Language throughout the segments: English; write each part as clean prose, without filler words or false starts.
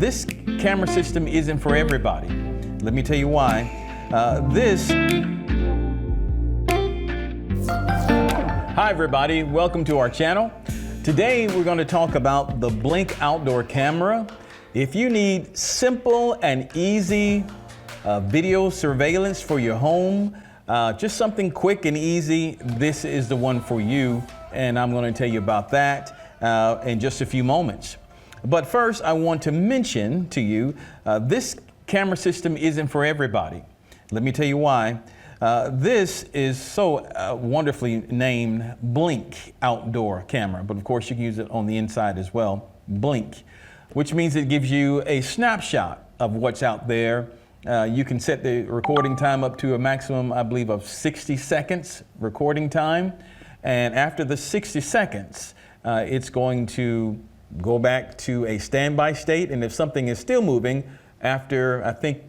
This camera system isn't for everybody. Let me tell you why. Hi everybody, welcome to our channel. Today we're going to talk about the Blink outdoor camera. If you need simple and easy video surveillance for your home, just something quick and easy, this is the one for you. And I'm going to tell you about that in just a few moments. But first, I want to mention to you, this camera system isn't for everybody. Let me tell you why. This is so wonderfully named Blink outdoor camera, but of course you can use it on the inside as well, Blink, which means it gives you a snapshot of what's out there. You can set the recording time up to a maximum, I believe, of 60 seconds recording time. And after the 60 seconds, it's going to go back to a standby state. And if something is still moving, after I think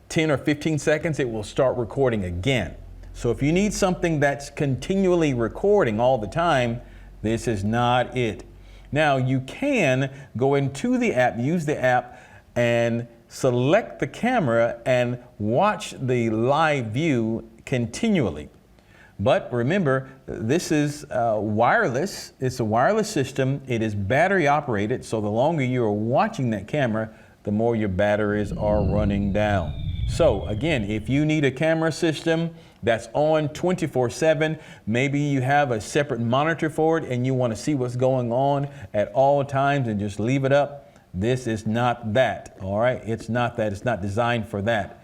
10 or 15 seconds, it will start recording again. So if you need something that's continually recording all the time, this is not it. Now you can go into the app, use the app, and select the camera and watch the live view continually. But remember, this is wireless. It's a wireless system. It is battery operated. So the longer you are watching that camera, the more your batteries are running down. So again, if you need a camera system that's on 24/7, maybe you have a separate monitor for it and you want to see what's going on at all times and just leave it up, this is not that. All right, it's not that. It's not designed for that.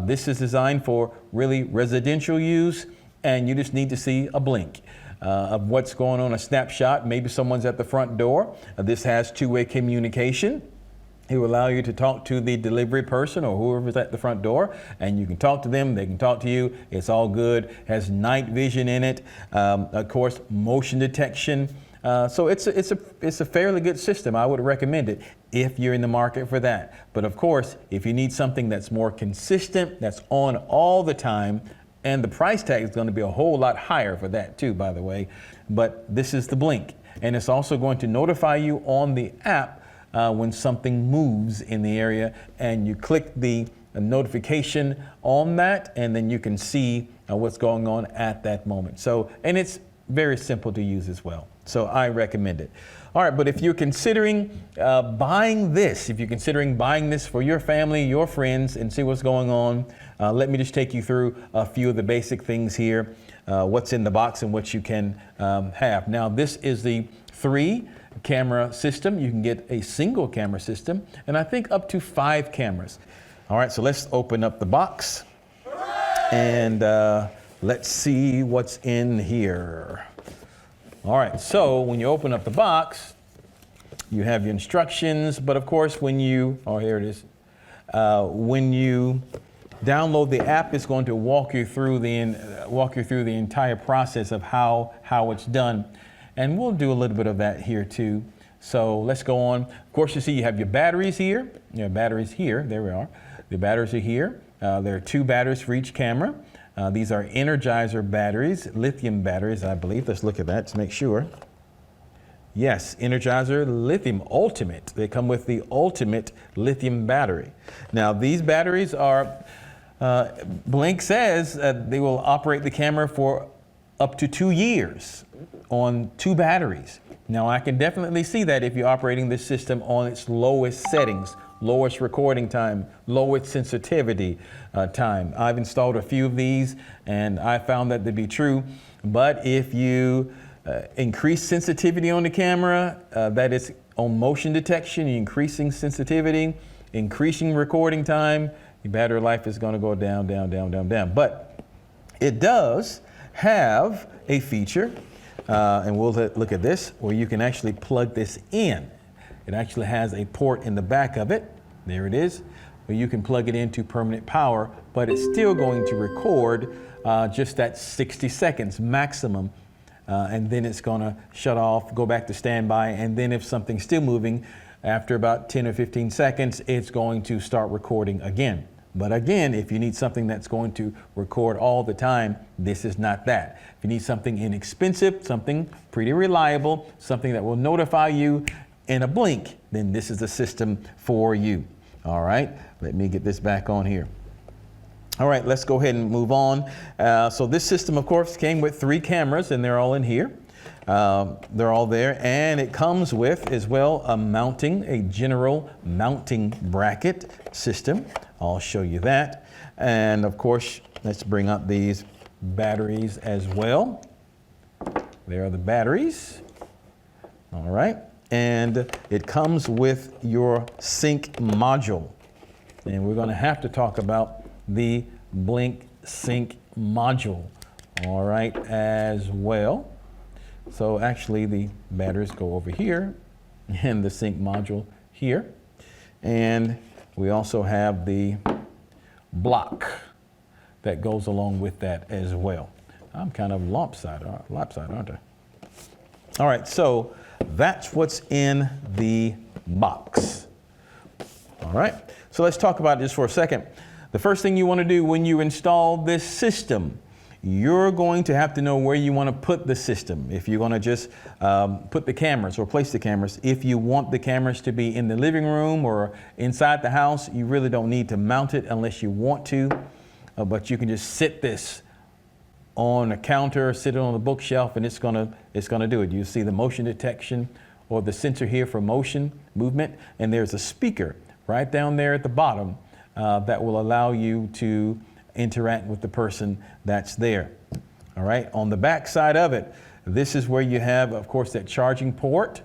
This is designed for really residential use, and you just need to see a blink of what's going on, a snapshot. Maybe someone's at the front door. This has two-way communication. It will allow you to talk to the delivery person or whoever's at the front door, and you can talk to them, they can talk to you. It's all good. Has night vision in it. Of course, motion detection. So it's a fairly good system. I would recommend it if you're in the market for that. But of course, if you need something that's more consistent, that's on all the time, and the price tag is going to be a whole lot higher for that too, by the way. But this is the Blink, and it's also going to notify you on the app when something moves in the area, and you click the notification on that, and then you can see what's going on at that moment. So, and it's very simple to use as well. So I recommend it. All right, but if you're considering buying this, for your family, your friends, and see what's going on, let me just take you through a few of the basic things here, what's in the box and what you can have. Now, this is the 3-camera system. You can get a single camera system, and I think up to 5 cameras. All right, so let's open up the box, and let's see what's in here. All right, so when you open up the box, you have your instructions, but of course when you, here it is. When you download the app, it's going to walk you through the entire process of how it's done. And we'll do a little bit of that here too. So let's go on. Of course, you see you have your batteries here. Your batteries here, there we are. The batteries are here. There are 2 batteries for each camera. These are Energizer batteries, lithium batteries, I believe. Let's look at that to make sure. Yes, Energizer Lithium Ultimate. They come with the Ultimate Lithium battery. Now, these batteries are, Blink says they will operate the camera for up to 2 years on 2 batteries. Now, I can definitely see that if you're operating this system on its lowest settings, lowest recording time, lowest sensitivity time. I've installed a few of these and I found that to be true. But if you increase sensitivity on the camera, that is on motion detection, you're increasing sensitivity, increasing recording time, your battery life is going to go down, down, down, down, down. But it does have a feature, and we'll look at this, where you can actually plug this in. It actually has a port in the back of it. There it is. Where you can plug it into permanent power, but it's still going to record just that 60 seconds maximum. And then it's going to shut off, go back to standby. And then if something's still moving, after about 10 or 15 seconds, it's going to start recording again. But again, if you need something that's going to record all the time, this is not that. If you need something inexpensive, something pretty reliable, something that will notify you in a blink, then this is the system for you. All right, let me get this back on here. All right, let's go ahead and move on. So this system, of course, came with 3 cameras, and they're all in here. They're all there, and it comes with as well a general mounting bracket system. I'll show you that. And of course, let's bring up these batteries as well. There are the batteries. All right, and it comes with your sync module. And we're going to have to talk about the Blink Sync module, all right, as well. So actually the batteries go over here and the sync module here. And we also have the block that goes along with that as well. I'm kind of lopsided, aren't I? All right, so that's what's in the box. All right, so let's talk about this for a second. The first thing you want to do when you install this system, you're going to have to know where you want to put the system. If you're going to just put the cameras or place the cameras, if you want the cameras to be in the living room or inside the house, you really don't need to mount it unless you want to. But you can just sit this on a counter, sit it on the bookshelf, and it's gonna do it. You see the motion detection or the sensor here for motion, movement, and there's a speaker right down there at the bottom that will allow you to interact with the person that's there. All right, on the back side of it, this is where you have, of course, that charging port.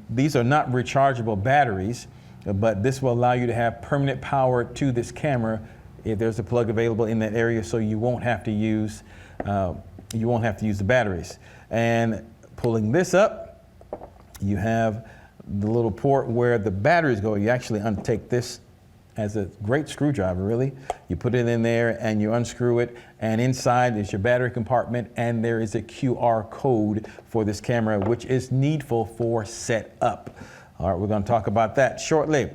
These are not rechargeable batteries, but this will allow you to have permanent power to this camera if there's a plug available in that area, so you won't have to use the batteries. And pulling this up, you have the little port where the batteries go. You actually untake this as a great screwdriver, really. You put it in there and you unscrew it, and inside is your battery compartment, and there is a QR code for this camera, which is needful for setup. All right, we're going to talk about that shortly.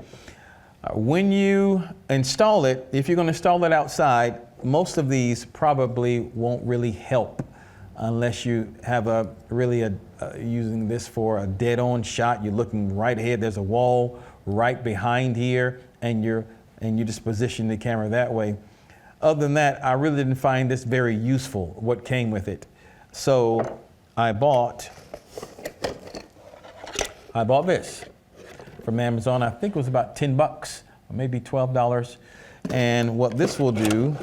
When you install it, if you're going to install it outside, most of these probably won't really help unless you have using this for a dead-on shot. You're looking right ahead. There's a wall right behind here, and you just position the camera that way. Other than that, I really didn't find this very useful, what came with it. So I bought this from Amazon. I think it was about 10 bucks or maybe $12. And what this will do,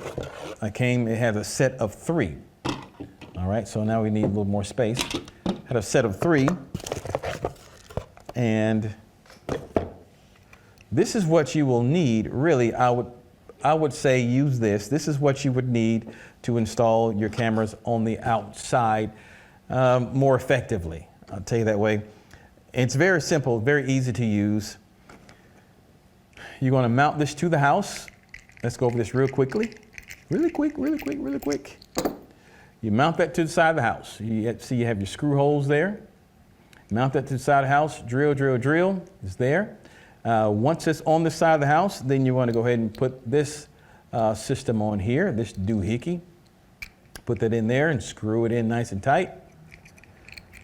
it has a set of 3. All right, so now we need a little more space. Had a set of 3, and this is what you will need. Really, I would say use this. This is what you would need to install your cameras on the outside more effectively. I'll tell you that way. It's very simple, very easy to use. You're going to mount this to the house. Let's go over this real quickly. Really quick. You mount that to the side of the house. You see you have your screw holes there. Mount that to the side of the house. Drill. It's there. Once it's on the side of the house, then you want to go ahead and put this system on here, this doohickey. Put that in there and screw it in nice and tight.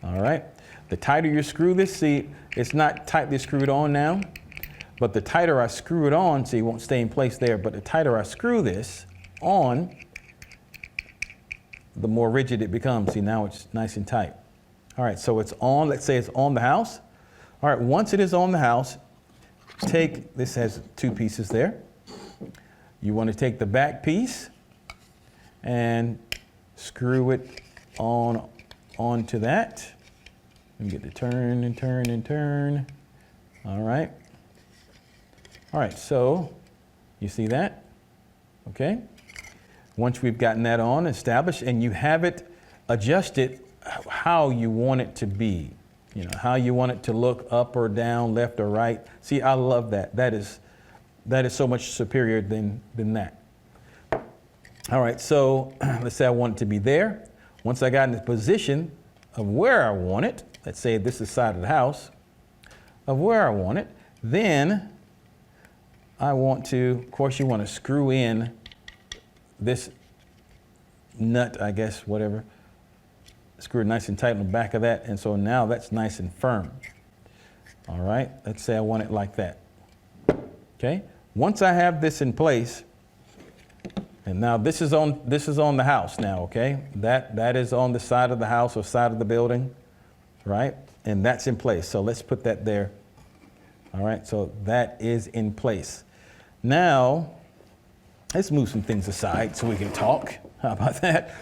All right. The tighter you screw this, see, it's not tightly screwed on now, but the tighter I screw it on, see, it won't stay in place there, but the tighter I screw this on, the more rigid it becomes. See, now it's nice and tight. All right, so it's on, let's say it's on the house. All right, once it is on the house, this has 2 pieces there. You want to take the back piece and screw it onto that. And get to turn and turn. All right. All right, so you see that? Okay. Once we've gotten that on, established, and you have it adjusted how you want it to be, how you want it to look, up or down, left or right. See, I love that. That is so much superior than that. All right, so let's say I want it to be there. Once I got in the position of where I want it, let's say this is the side of the house, of where I want it, then I want to, of course, you want to screw in this nut, I guess, whatever. Screw it nice and tight on the back of that, and so now that's nice and firm. All right, let's say I want it like that. Okay, once I have this in place, and now this is on the house now, okay? That is on the side of the house or side of the building, right? And that's in place. So let's put that there. All right, so that is in place. Now, let's move some things aside so we can talk. How about that?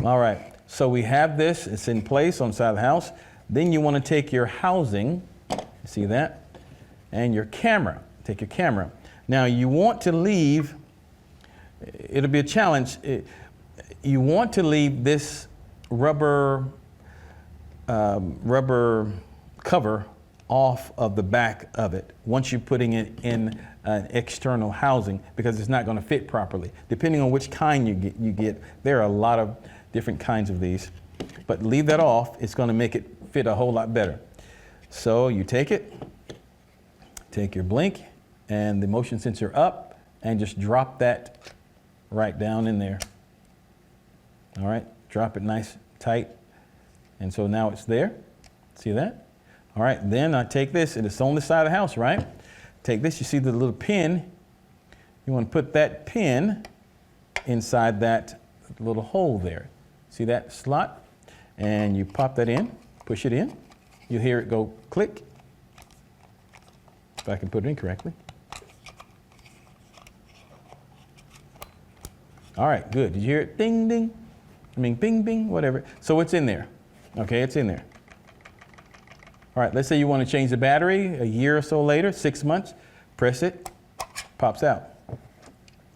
All right, so we have this, it's in place on the side of the house. Then you want to take your housing, see that? And your camera, take your camera. Now you want to leave, it'll be a challenge. You want to leave this rubber cover off of the back of it once you're putting it in an external housing, because it's not going to fit properly. Depending on which kind you get, there are a lot of different kinds of these, but leave that off. It's going to make it fit a whole lot better. So you take your blink and the motion sensor up and just drop that right down in there. All right, drop it nice, tight. And so now it's there. See that? All right, then I take this, and it's on the side of the house, right? Take this, you see the little pin. You want to put that pin inside that little hole there. See that slot? And you pop that in, push it in. You'll hear it go click. If I can put it in correctly. All right, good. Did you hear it? Ding, ding. I mean, bing, bing, whatever. So it's in there. Okay, it's in there. All right, let's say you want to change the battery a year or so later, 6 months. Press it, pops out.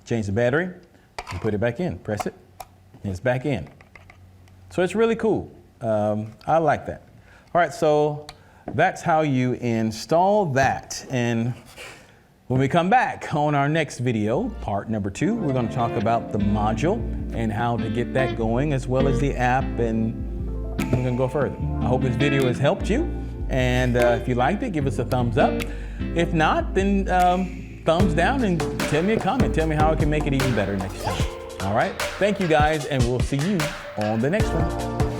Change the battery and put it back in. Press it, and it's back in. So it's really cool. I like that. All right, so that's how you install that. And when we come back on our next video, part number 2, we're going to talk about the module and how to get that going, as well as the app, and we're going to go further. I hope this video has helped you. And if you liked it, give us a thumbs up. If not, then thumbs down and tell me a comment. Tell me how I can make it even better next time. All right. Thank you guys, and we'll see you on the next one.